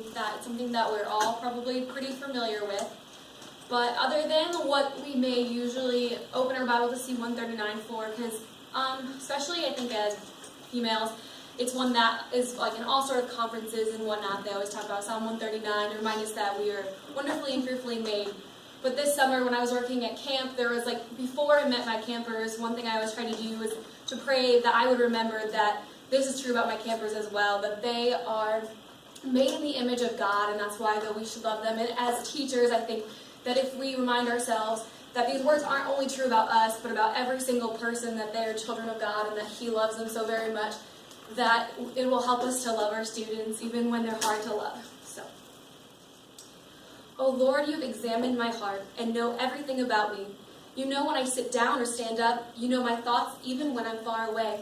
think that it's something that we're all probably pretty familiar with. But other than what we may usually open our Bible to see 139 for, because especially I think as females, it's one that is like in all sort of conferences and whatnot. They always talk about Psalm 139 to remind us that we are wonderfully and fearfully made. But this summer when I was working at camp, there was before I met my campers, one thing I always tried to do was to pray that I would remember that this is true about my campers as well, that they are made in the image of God, and that's why that we should love them. And as teachers, I think that if we remind ourselves that these words aren't only true about us, but about every single person, that they are children of God and that He loves them so very much, that it will help us to love our students even when they're hard to love. So, O Lord, you have examined my heart and know everything about me. You know when I sit down or stand up. You know my thoughts even when I'm far away.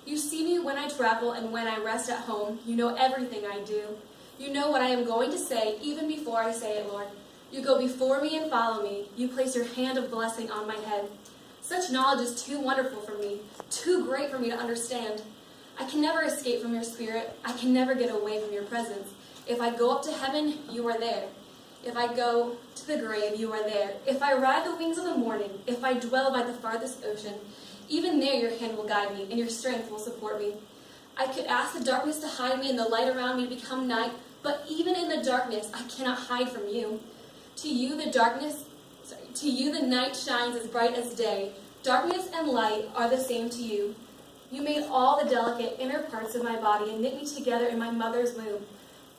You see me when I travel and when I rest at home. You know everything I do. You know what I am going to say even before I say it, Lord. You go before me and follow me. You place your hand of blessing on my head. Such knowledge is too wonderful for me, too great for me to understand. I can never escape from your spirit. I can never get away from your presence. If I go up to heaven, you are there. If I go to the grave, you are there. If I ride the wings of the morning, if I dwell by the farthest ocean, even there your hand will guide me, and your strength will support me. I could ask the darkness to hide me and the light around me to become night, but even in the darkness, I cannot hide from you. To you the night shines as bright as day. Darkness and light are the same to you. You made all the delicate inner parts of my body and knit me together in my mother's womb.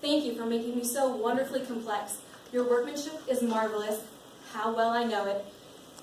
Thank you for making me so wonderfully complex. Your workmanship is marvelous. How well I know it.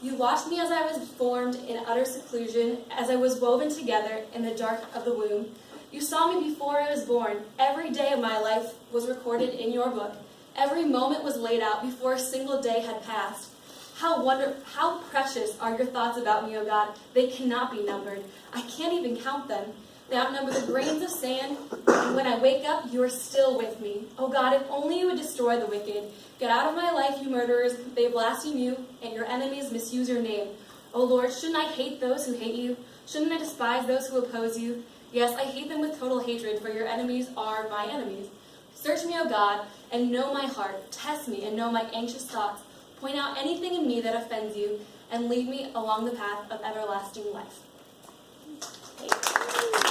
You watched me as I was formed in utter seclusion, as I was woven together in the dark of the womb. You saw me before I was born. Every day of my life was recorded in your book. Every moment was laid out before a single day had passed. How precious are your thoughts about me, O God. They cannot be numbered. I can't even count them. They outnumber the grains of sand, and when I wake up, you are still with me. O God, if only you would destroy the wicked. Get out of my life, you murderers. They blaspheme you, and your enemies misuse your name. O Lord, shouldn't I hate those who hate you? Shouldn't I despise those who oppose you? Yes, I hate them with total hatred, for your enemies are my enemies. Search me, O God, and know my heart. Test me and know my anxious thoughts. Point out anything in me that offends you, and lead me along the path of everlasting life. Thank you.